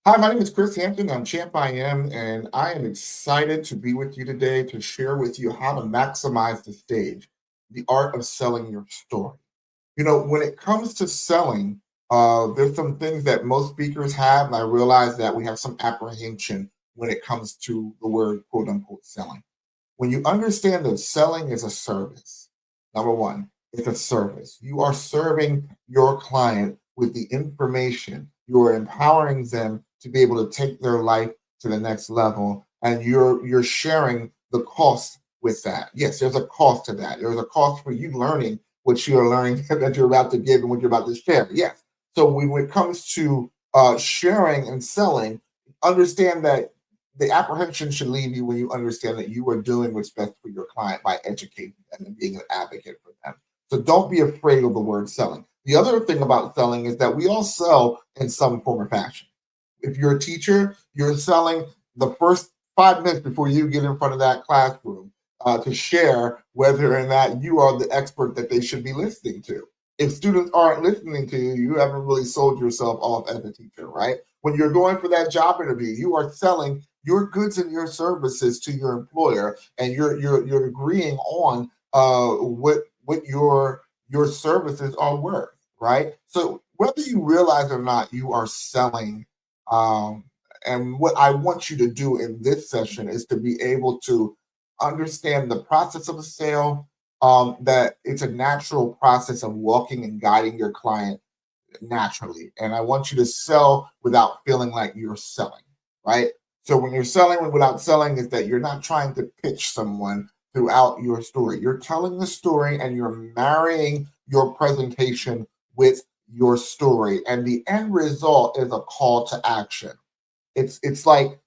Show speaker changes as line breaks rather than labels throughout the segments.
Hi, my name is Chris Hampton. I'm Champ I Am, and I am excited to be with you today to share with you how to maximize the stage, the art of selling your story. When it comes to selling, there's some things that most speakers have, and I realize that we have some apprehension when it comes to the word quote unquote selling. When you understand that selling is a service, number one, it's a service. You are serving your client with the information. You are empowering them to be able to take their life to the next level, and you're sharing the cost with that. Yes, there's a cost to that. There's a cost for you learning what you're learning that you're about to give and what you're about to share. Yes. So when it comes to sharing and selling, understand that the apprehension should leave you when you understand that you are doing what's best for your client by educating them and being an advocate for them. So don't be afraid of the word selling. The other thing about selling is that we all sell in some form or fashion. If you're a teacher, you're selling the first 5 minutes before you get in front of that classroom to share whether or not you are the expert that they should be listening to. If students aren't listening to you, you haven't really sold yourself off as a teacher, right? When you're going for that job interview, you are selling your goods and your services to your employer, and you're agreeing on what your services are worth, right? So whether you realize or not, you are selling. Um, and what I want you to do in this session is to be able to understand the process of a sale. That it's a natural process of walking and guiding your client naturally. And I want you to sell without feeling like you're selling, right? So when you're selling without selling, is that you're not trying to pitch someone throughout your story. You're telling the story and you're marrying your presentation with your story. And the end result is a call to action. It's like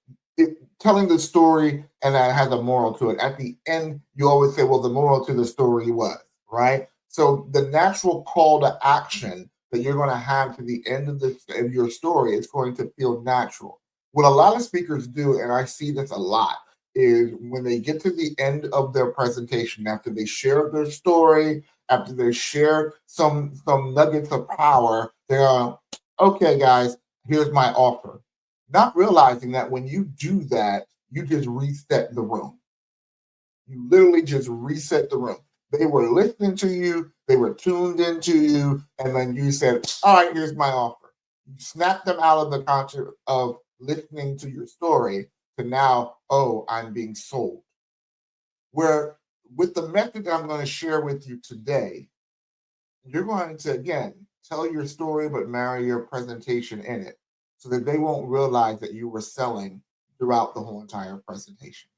telling the story and that has a moral to it. At the end, you always say, well, the moral to the story was, right? So the natural call to action that you're going to have to the end of your story is going to feel natural. What a lot of speakers do, and I see this a lot, is when they get to the end of their presentation, after they share their story, after they share some nuggets of power, they're okay, guys, here's my offer, not realizing that when you do that, you just reset the room. You literally just reset the room. They were listening to you, they were tuned into you, and then you said, all right, here's my offer. You snapped them out of the conscious of listening to your story to now, oh, I'm being sold. Where with the method that I'm going to share with you today, you're going to, again, tell your story, but marry your presentation in it so that they won't realize that you were selling throughout the whole entire presentation.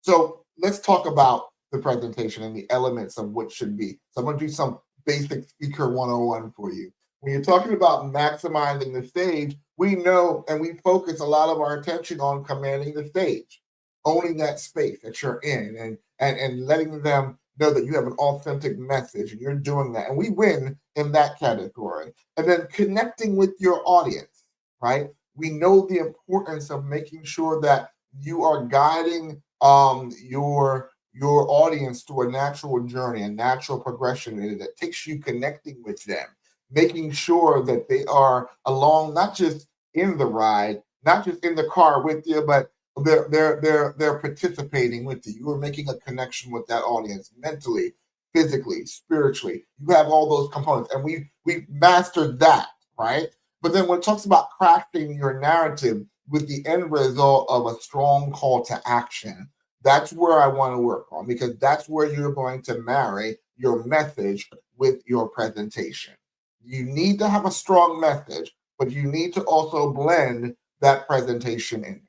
So let's talk about the presentation and the elements of what should be. So I'm going to do some basic speaker 101 for you. When you're talking about maximizing the stage, we know and we focus a lot of our attention on commanding the stage, owning that space that you're in, and letting them know that you have an authentic message and you're doing that. And we win in that category. And then connecting with your audience, right? We know the importance of making sure that you are guiding your audience to a natural journey, a natural progression in it that takes you connecting with them, making sure that they are along, not just in the ride, not just in the car with you, but they're participating with you. You are making a connection with that audience mentally, physically, spiritually. You have all those components, and we mastered that, right? But then when it talks about crafting your narrative with the end result of a strong call to action, that's where I want to work on, because that's where you're going to marry your message with your presentation. You need to have a strong message, but you need to also blend that presentation in.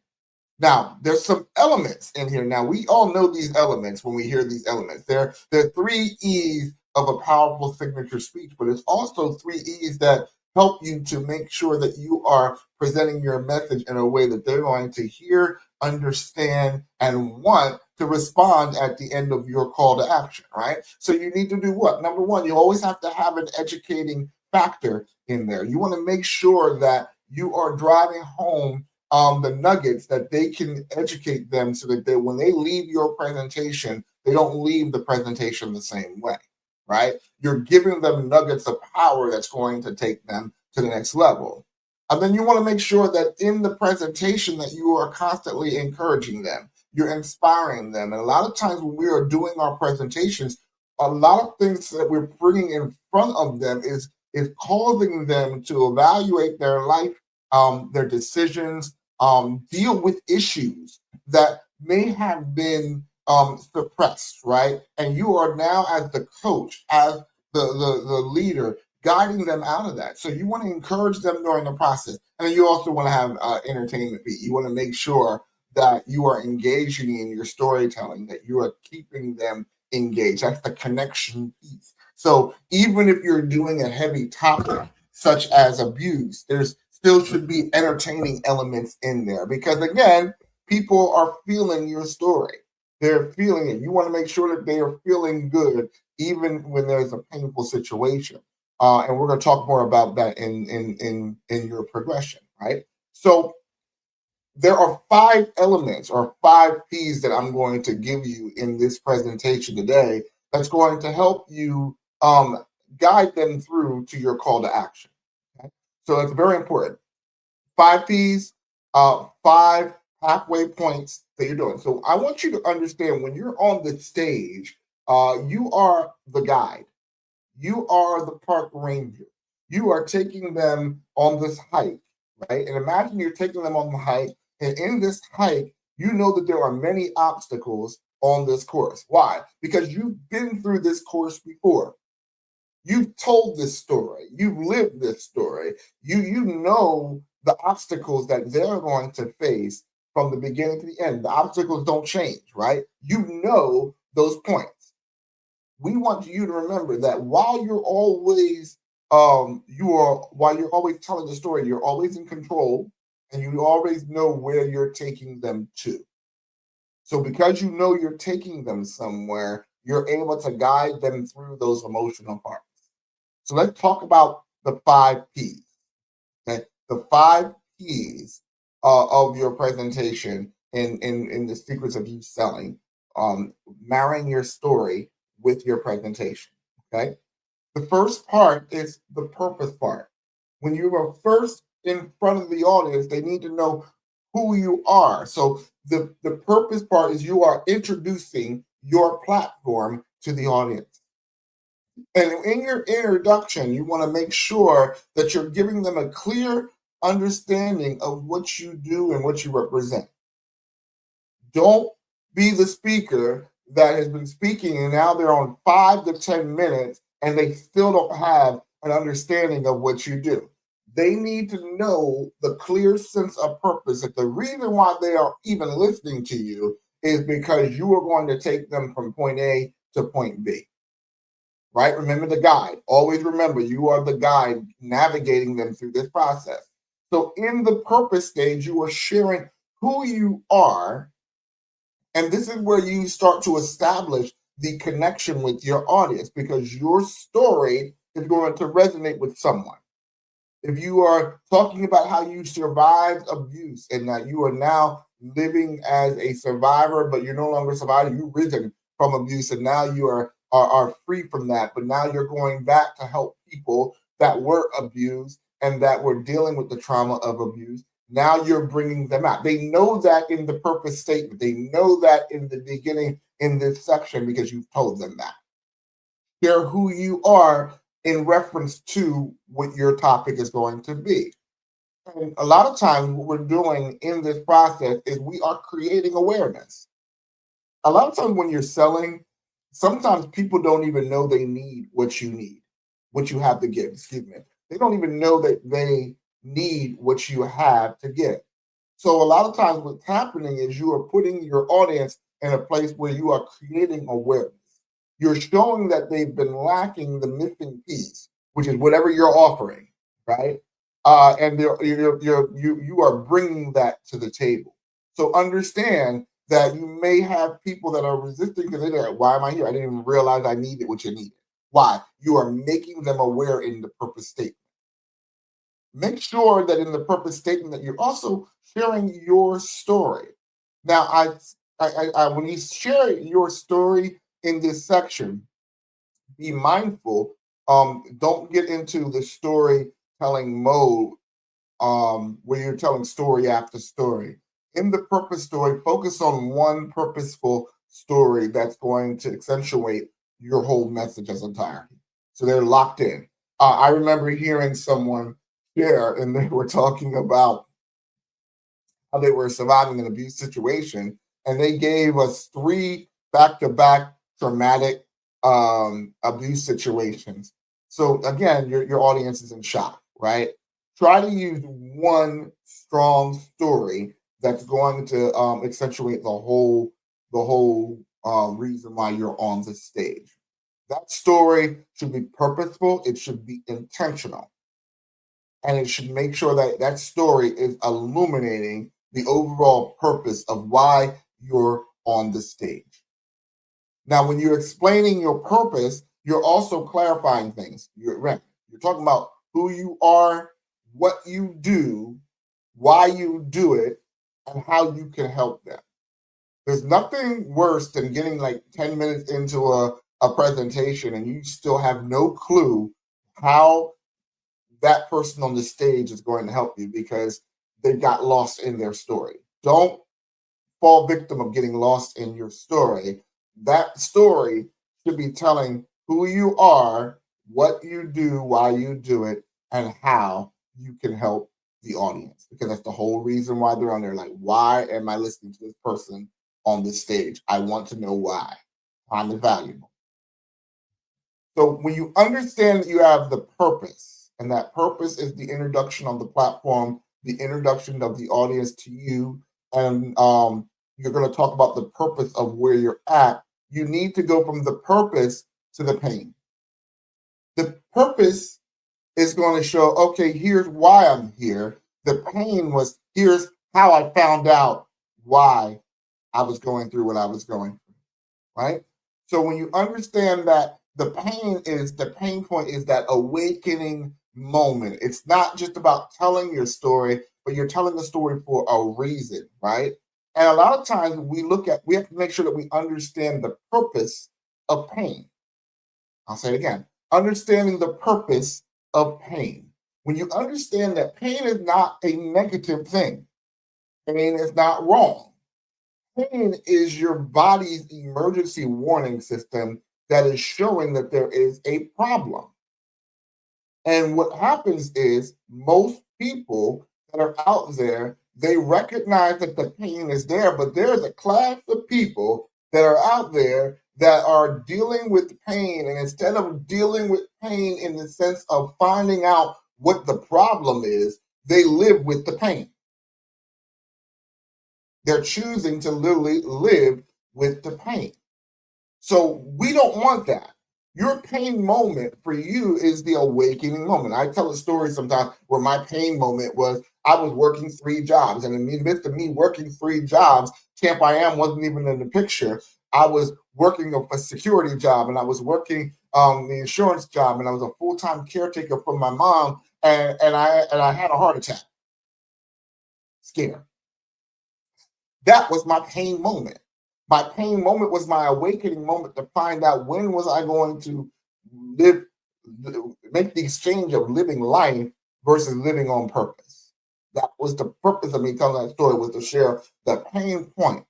Now, there's some elements in here. Now, we all know these elements when we hear these elements. There are three E's of a powerful signature speech, but it's also three E's that help you to make sure that you are presenting your message in a way that they're going to hear, understand, and want to respond at the end of your call to action, right? So you need to do what? Number one, you always have to have an educating factor in there. You want to make sure that you are driving home the nuggets that they can educate them so that when they leave your presentation, they don't leave the presentation the same way, right? You're giving them nuggets of power that's going to take them to the next level. And then you want to make sure that in the presentation that you are constantly encouraging them, you're inspiring them. And a lot of times when we are doing our presentations, a lot of things that we're bringing in front of them is causing them to evaluate their life, their decisions, deal with issues that may have been suppressed, right? And you are now, as the coach, as the leader, guiding them out of that. So you want to encourage them during the process. And then you also want to have entertainment beat. You want to make sure that you are engaging in your storytelling, that you are keeping them engaged. That's the connection piece. So even if you're doing a heavy topic such as abuse, there's still should be entertaining elements in there because again, people are feeling your story. They're feeling it. You want to make sure that they are feeling good even when there's a painful situation. And we're going to talk more about that in your progression, right? So there are 5 elements or 5 P's that I'm going to give you in this presentation today that's going to help you guide them through to your call to action. Okay? So it's very important. 5 P's, 5 halfway points that you're doing. So I want you to understand when you're on the stage, you are the guide. You are the park ranger. You are taking them on this hike, right? And imagine you're taking them on the hike, and in this hike, you know that there are many obstacles on this course. Why? Because you've been through this course before. You've told this story. You've lived this story. You know the obstacles that they're going to face from the beginning to the end. The obstacles don't change, right? You know those points. We want you to remember that while you're always while you're always telling the story, you're always in control and you always know where you're taking them to. So because you know you're taking them somewhere, you're able to guide them through those emotional parts. So let's talk about the 5 P's. Okay? The 5 P's of your presentation in the secrets of you selling, marrying your story with your presentation. Okay. The first part is the purpose part. When you are first in front of the audience, they need to know who you are. So the purpose part is you are introducing your platform to the audience. And in your introduction, you want to make sure that you're giving them a clear understanding of what you do and what you represent. Don't be the speaker that has been speaking and now they're on 5 to 10 minutes and they still don't have an understanding of what you do. They need to know the clear sense of purpose that the reason why they are even listening to you is because you are going to take them from point A to point B. Right? Remember the guide. Always remember you are the guide navigating them through this process. So in the purpose stage, you are sharing who you are. And this is where you start to establish the connection with your audience because your story is going to resonate with someone. If you are talking about how you survived abuse and that you are now living as a survivor, but you're no longer a survivor, you've risen from abuse and now you are free from that. But now you're going back to help people that were abused and that were dealing with the trauma of abuse. Now you're bringing them out. They know that in the purpose statement. They know that in the beginning in this section because you've told them that. They're who you are in reference to what your topic is going to be. And a lot of times, what we're doing in this process is we are creating awareness. A lot of times, when you're selling, sometimes people don't even know they need, what you have to give. Excuse me. They don't even know that they need what you have to give. So, a lot of times, what's happening is you are putting your audience in a place where you are creating awareness. You're showing that they've been lacking the missing piece, which is whatever you're offering, right? And you are bringing that to the table. So understand that you may have people that are resisting because they're like, why am I here? I didn't even realize I needed what you needed. Why? You are making them aware in the purpose statement. Make sure that in the purpose statement that you're also sharing your story. Now, when you share your story in this section, be mindful. Don't get into the storytelling mode where you're telling story after story. In the purpose story, focus on one purposeful story that's going to accentuate your whole message as entirety. So they're locked in. I remember hearing someone share, and they were talking about how they were surviving an abuse situation, and they gave us three back-to-back traumatic abuse situations. So again, your audience is in shock, right? Try to use one strong story that's going to accentuate the whole reason why you're on the stage. That story should be purposeful. It should be intentional, and it should make sure that that story is illuminating the overall purpose of why you're on the stage. Now, when you're explaining your purpose, you're also clarifying things. You're talking about who you are, what you do, why you do it, and how you can help them. There's nothing worse than getting like 10 minutes into a presentation and you still have no clue how that person on the stage is going to help you because they got lost in their story. Don't fall victim of getting lost in your story. That story should be telling who you are, what you do, why you do it, and how you can help the audience. Because that's the whole reason why they're on there. Like, why am I listening to this person on this stage? I want to know why. Time is valuable. So when you understand that you have the purpose, and that purpose is the introduction of the platform, the introduction of the audience to you, and you're going to talk about the purpose of where you're at, you need to go from the purpose to the pain. The purpose is going to show, okay, here's why I'm here. The pain was, here's how I found out why I was going through what I was going through, right? So when you understand that the pain point is that awakening moment. It's not just about telling your story, but you're telling the story for a reason, right? And a lot of times we have to make sure that we understand the purpose of pain. I'll say it again. Understanding the purpose of pain. When you understand that pain is not a negative thing, pain is not wrong. Pain is your body's emergency warning system that is showing that there is a problem. And what happens is most people that are out there, they recognize that the pain is there, but there's a class of people that are out there that are dealing with pain. And instead of dealing with pain in the sense of finding out what the problem is, they live with the pain. They're choosing to literally live with the pain. So we don't want that. Your pain moment for you is the awakening moment. I tell a story sometimes where my pain moment was I was working three jobs. And in the midst of me working three jobs, Camp I Am wasn't even in the picture. I was working a security job and I was working the insurance job and I was a full-time caretaker for my mom and I had a heart attack. Scared. That was my pain moment. My pain moment was my awakening moment to find out when was I going to live, make the exchange of living life versus living on purpose. That was the purpose of me telling that story, was to share the pain point,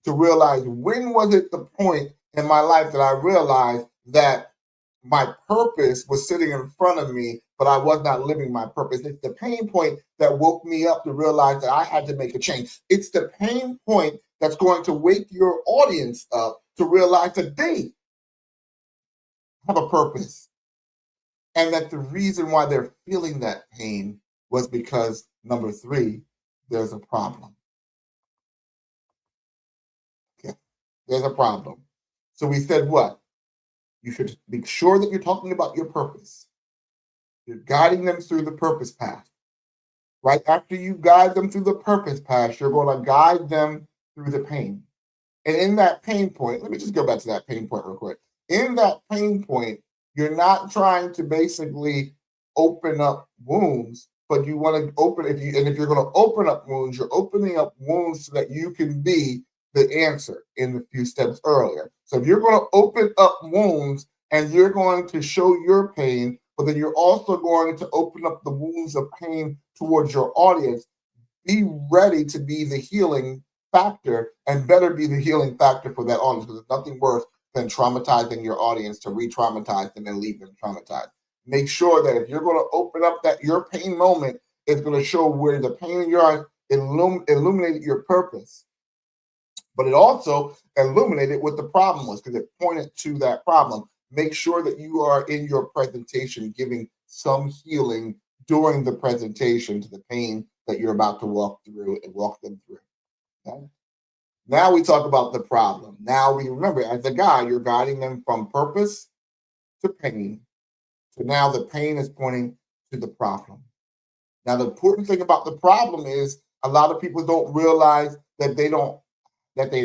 to realize when was it the point in my life that I realized that my purpose was sitting in front of me, but I was not living my purpose. It's the pain point that woke me up to realize that I had to make a change. It's the pain point that's going to wake your audience up to realize that they have a purpose and that the reason why they're feeling that pain was because, number three, there's a problem. Okay. There's a problem. So we said what? You should make sure that you're talking about your purpose. You're guiding them through the purpose path. Right after you guide them through the purpose path, you're going to guide them through the pain. And in that pain point, let me just go back to that pain point real quick. In that pain point, you're not trying to basically open up wounds, but you want to open if you're going to open up wounds, you're opening up wounds so that you can be the answer in the few steps earlier. So if you're going to open up wounds and you're going to show your pain, but then you're also going to open up the wounds of pain towards your audience, be ready to be the healing factor and better be the healing factor for that audience because there's nothing worse than traumatizing your audience to re-traumatize them and leave them traumatized. Make sure that if you're going to open up that your pain moment, it's going to show where the pain in your eyes illuminated your purpose, but it also illuminated what the problem was because it pointed to that problem. Make sure that you are in your presentation giving some healing during the presentation to the pain that you're about to walk through and walk them through. Okay? Now we talk about the problem. Now we remember, as a guide, you're guiding them from purpose to pain. So now the pain is pointing to the problem. Now, the important thing about the problem is a lot of people don't realize that they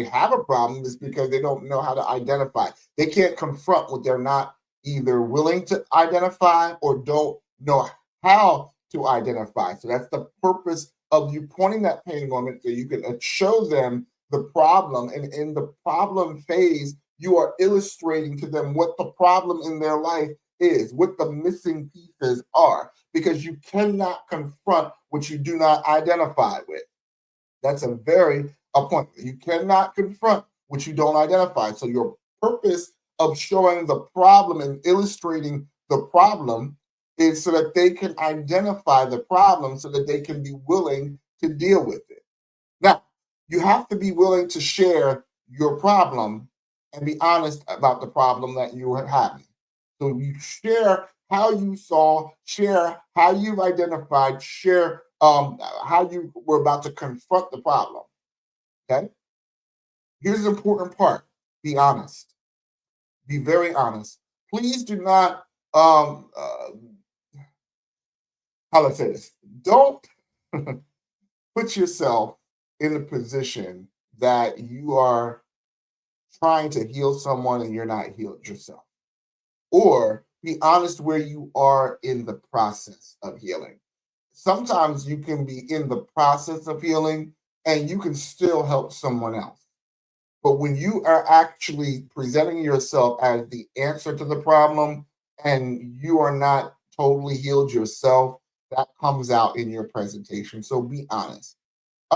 have a problem is because they don't know how to identify. They can't confront what they're not either willing to identify or don't know how to identify. So that's the purpose of you pointing that pain moment so you can show them the problem. And in the problem phase, you are illustrating to them what the problem in their life is, what the missing pieces are, because you cannot confront what you do not identify with. That's a very a point. You cannot confront what you don't identify. So your purpose of showing the problem and illustrating the problem is so that they can identify the problem so that they can be willing to deal with it. Now, you have to be willing to share your problem and be honest about the problem that you are having. So you share how you saw, share how you've identified, share how you were about to confront the problem. Okay. Here's the important part. Be honest. Be very honest. Please do not how do I say this? Don't put yourself in a position that you are trying to heal someone and you're not healed yourself. Or be honest where you are in the process of healing. Sometimes you can be in the process of healing and you can still help someone else. But when you are actually presenting yourself as the answer to the problem and you are not totally healed yourself, that comes out in your presentation. So be honest.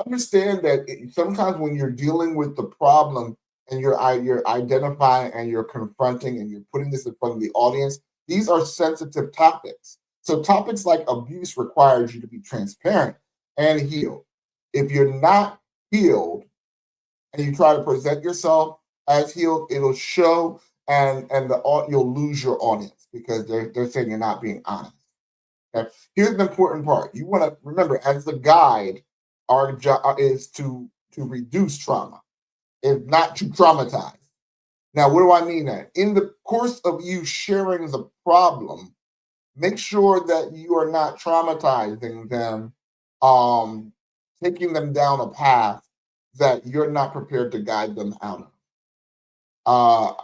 Understand that sometimes when you're dealing with the problem and you're identifying and you're confronting and you're putting this in front of the audience, these are sensitive topics. So topics like abuse requires you to be transparent and healed. If you're not healed and you try to present yourself as healed, it'll show and you'll lose your audience because they're saying you're not being honest. Okay? Here's the important part. You want to remember, as the guide, our job is to reduce trauma, is not to traumatize. Now, what do I mean that? In the course of you sharing the problem, make sure that you are not traumatizing them, um, taking them down a path that you're not prepared to guide them out of.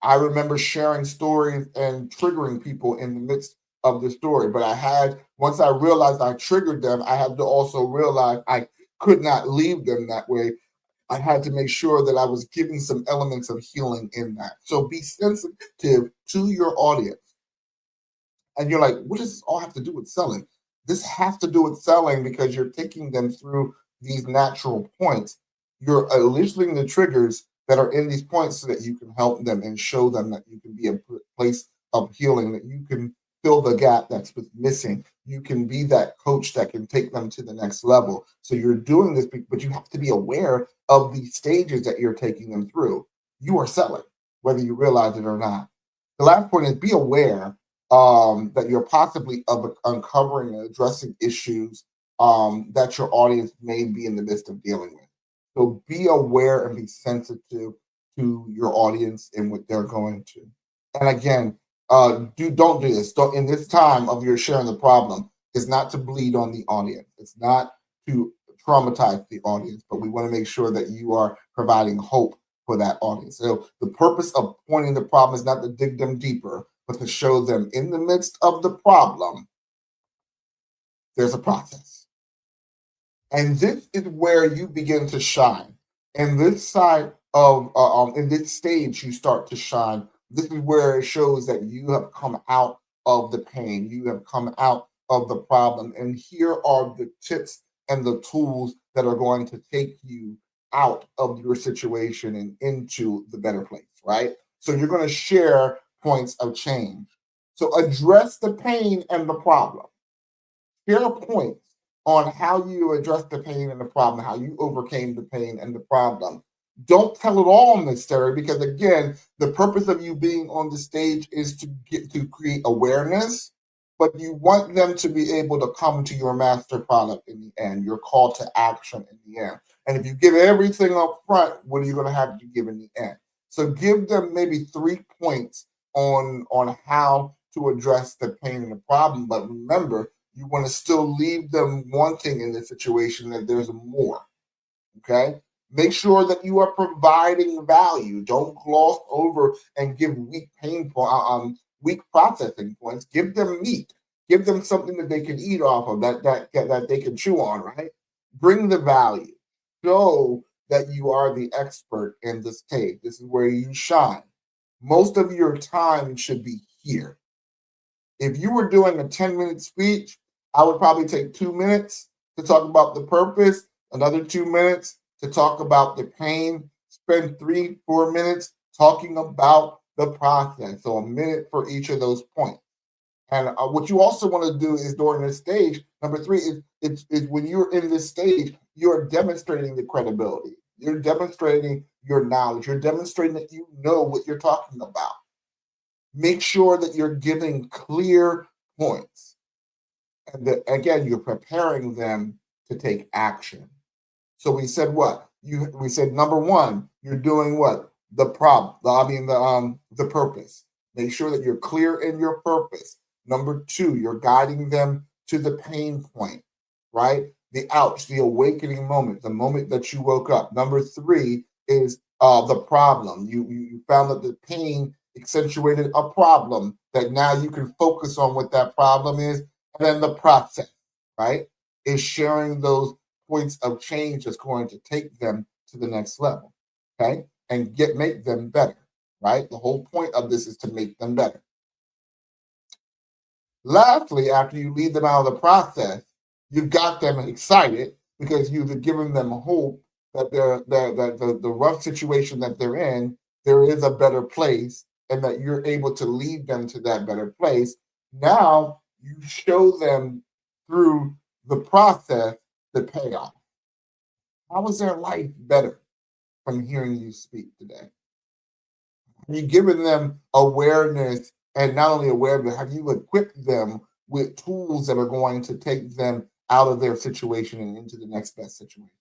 I remember sharing stories and triggering people in the midst of the story, but once I realized I triggered them, I had to also realize I could not leave them that way. I had to make sure that I was giving some elements of healing in that. So be sensitive to your audience. And you're like, what does this all have to do with selling? This has to do with selling because you're taking them through these natural points. You're eliciting the triggers that are in these points so that you can help them and show them that you can be a place of healing, that you can fill the gap that's missing. You can be that coach that can take them to the next level. So you're doing this, but you have to be aware of the stages that you're taking them through. You are selling, whether you realize it or not. The last point is be aware that you're possibly uncovering and addressing issues that your audience may be in the midst of dealing with. So be aware and be sensitive to your audience and what they're going to. And again, don't do this. Don't in this time of your sharing the problem is not to bleed on the audience. It's not to traumatize the audience, but we want to make sure that you are providing hope for that audience. So the purpose of pointing the problem is not to dig them deeper, but to show them in the midst of the problem, there's a process. And this is where you begin to shine. And this side of, in this stage, you start to shine. This is where it shows that you have come out of the pain. You have come out of the problem. And here are the tips and the tools that are going to take you out of your situation and into the better place, right? So you're going to share points of change. So address the pain and the problem. Share points on how you address the pain and the problem, how you overcame the pain and the problem. Don't tell it all on this story because again, the purpose of you being on the stage is to get to create awareness, but you want them to be able to come to your master product in the end, your call to action in the end. And if you give everything up front, what are you going to have to give in the end? So give them maybe 3 points on how to address the pain and the problem. But remember, you want to still leave them wanting in the situation that there's more. Okay. Make sure that you are providing value. Don't gloss over and give weak processing points. Give them meat. Give them something that they can eat off of that they can chew on. Right. Bring the value. Show that you are the expert in this tape. This is where you shine. Most of your time should be here. If you were doing a 10-minute speech, I would probably take 2 minutes to talk about the purpose, another 2 minutes to talk about the pain, spend 3, 4 minutes talking about the process. So a minute for each of those points. And what you also want to do is during this stage, number three, is when you're in this stage, you're demonstrating the credibility. You're demonstrating your knowledge. You're demonstrating that you know what you're talking about. Make sure that you're giving clear points. And that, again, you're preparing them to take action. So we said what? We said number one, you're doing what? The problem. The purpose. Make sure that you're clear in your purpose. Number two, you're guiding them to the pain point, right? The ouch, the awakening moment, the moment that you woke up. Number three is the problem. You found that the pain accentuated a problem that now you can focus on what that problem is. And then the process, right, is sharing those points of change that's going to take them to the next level, okay, and make them better, right? The whole point of this is to make them better. Lastly, after you lead them out of the process, you've got them excited because you've given them hope that the rough situation that they're in, there is a better place, and that you're able to lead them to that better place. Now you show them through the process the payoff. How is their life better from hearing you speak today? Have you given them awareness, and not only awareness, have you equipped them with tools that are going to take them out of their situation and into the next best situation?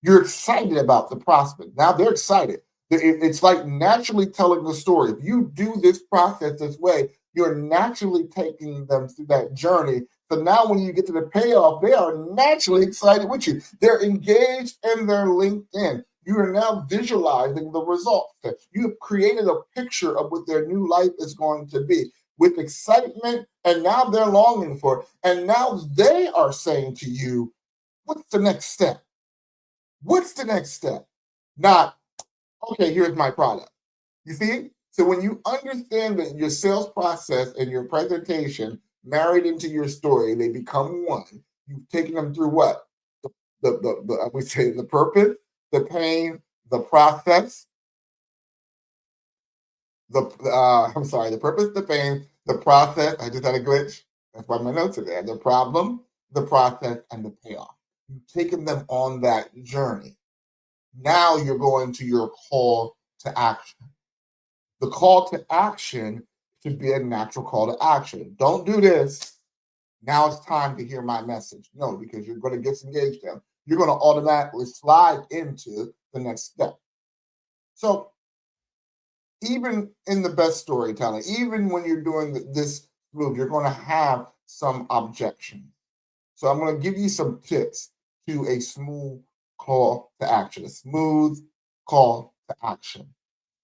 You're excited about the prospect. Now they're excited. It's like naturally telling the story. If you do this process this way, you're naturally taking them through that journey. So now when you get to the payoff, they are naturally excited with you. They're engaged and they're linked in. You are now visualizing the results. You have created a picture of what their new life is going to be with excitement, and now they're longing for it. And now they are saying to you, what's the next step? What's the next step? Not, okay, here's my product. You see? So when you understand that your sales process and your presentation married into your story, they become one. You've taken them through what? I would say the purpose, the pain, the process, the purpose, the pain, the process. I just had a glitch. That's why my notes are there. The problem, the process, and the payoff. You've taken them on that journey. Now you're going to your call to action. The call to action should be a natural call to action. Don't do this. Now it's time to hear my message. No, because you're going to disengage them. You're going to automatically slide into the next step. So even in the best storytelling, even when you're doing this move, you're going to have some objections. So I'm going to give you some tips to a smooth call to action, a smooth call to action.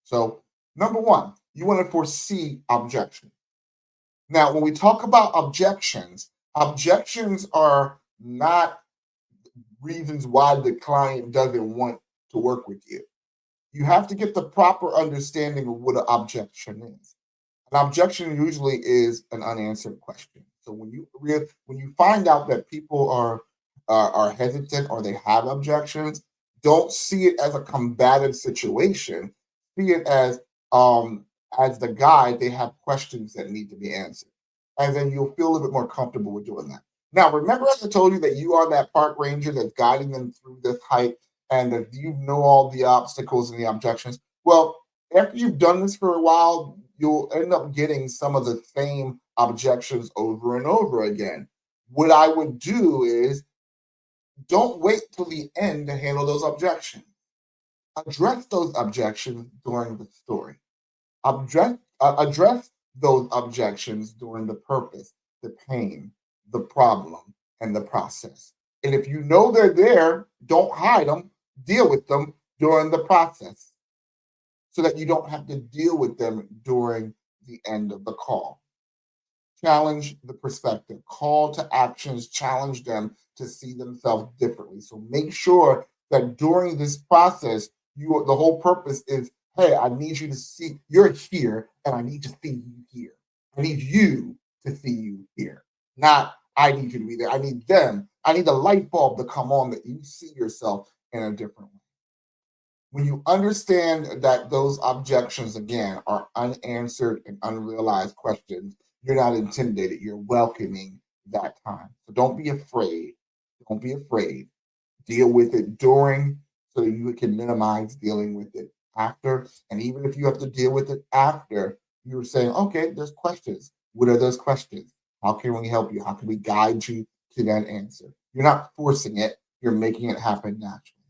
So number one, you want to foresee objections. Now, when we talk about objections, objections are not reasons why the client doesn't want to work with you. You have to get the proper understanding of what an objection is. An objection usually is an unanswered question. So when you find out that people are hesitant or they have objections, don't see it as a combative situation. See it as the guide. They have questions that need to be answered, and then you'll feel a little bit more comfortable with doing that. Now, remember, as I told you that you are that park ranger that's guiding them through this hike, and that you know all the obstacles and the objections. Well, after you've done this for a while, you'll end up getting some of the same objections over and over again. What I would do is don't wait till the end to handle those objections. Address those objections during the story. Address those objections during the purpose, the pain, the problem, and the process. And if you know they're there, don't hide them, deal with them during the process so that you don't have to deal with them during the end of the call. Challenge the perspective, call to actions, challenge them to see themselves differently. So make sure that during this process, the whole purpose is, hey, I need you to see you're here and I need to see you here. I need you to see you here. Not I need you to be there. I need them. I need the light bulb to come on that you see yourself in a different way. When you understand that those objections, again, are unanswered and unrealized questions, you're not intimidated. You're welcoming that time. So don't be afraid. Don't be afraid. Deal with it during so that you can minimize dealing with it after. And even if you have to deal with it after, you're saying, okay, there's questions. What are those questions? How can we help you? How can we guide you to that answer? You're not forcing it, you're making it happen naturally.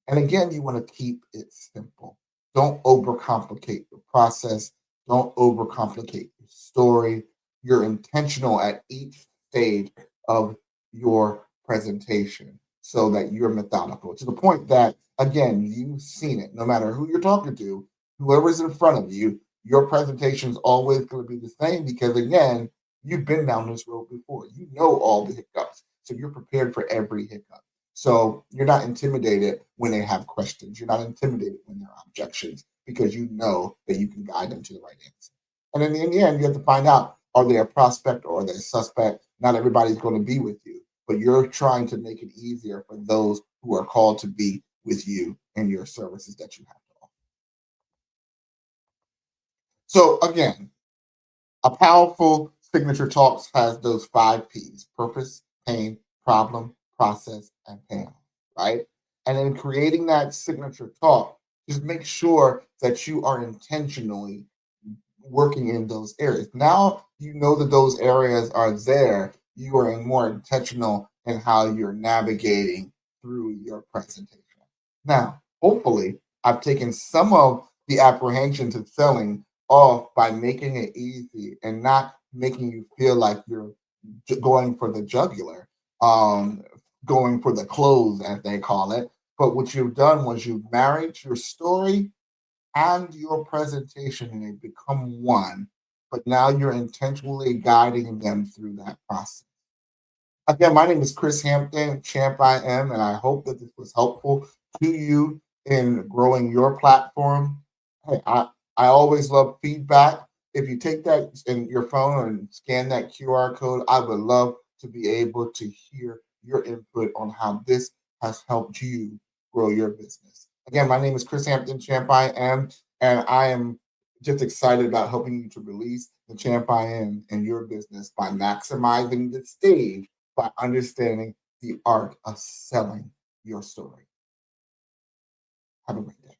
And again, you want to keep it simple. Don't overcomplicate the process. Don't overcomplicate your story. You're intentional at each stage of your presentation so that you're methodical to the point that, again, you've seen it. No matter who you're talking to, whoever's in front of you, your presentation is always going to be the same because, again, you've been down this road before. You know all the hiccups. So you're prepared for every hiccup. So you're not intimidated when they have questions. You're not intimidated when there are objections because you know that you can guide them to the right answer. And then in the end, you have to find out, are they a prospect or are they a suspect? Not everybody's going to be with you, but you're trying to make it easier for those who are called to be with you and your services that you have to offer. So again, a powerful signature talks has those 5 P's: purpose, pain, problem, process, and payoff, right? And in creating that signature talk, just make sure that you are intentionally working in those areas. Now you know that those areas are there. You are more intentional in how you're navigating through your presentation. Now, hopefully, I've taken some of the apprehension to selling off by making it easy and not making you feel like you're going for the jugular, um, going for the clothes, as they call it. But what you've done was you've married your story and your presentation and they become one. But now you're intentionally guiding them through that process. Again, my name is Chris Hampton, Champ I Am, and I hope that this was helpful to you in growing your platform. Hey, I always love feedback. If you take that in your phone and scan that QR code, I would love to be able to hear your input on how this has helped you grow your business. Again, my name is Chris Hampton, Champ I Am, and I am just excited about helping you to release the Champ I Am in your business by maximizing the stage by understanding the art of selling your story. Have a great day.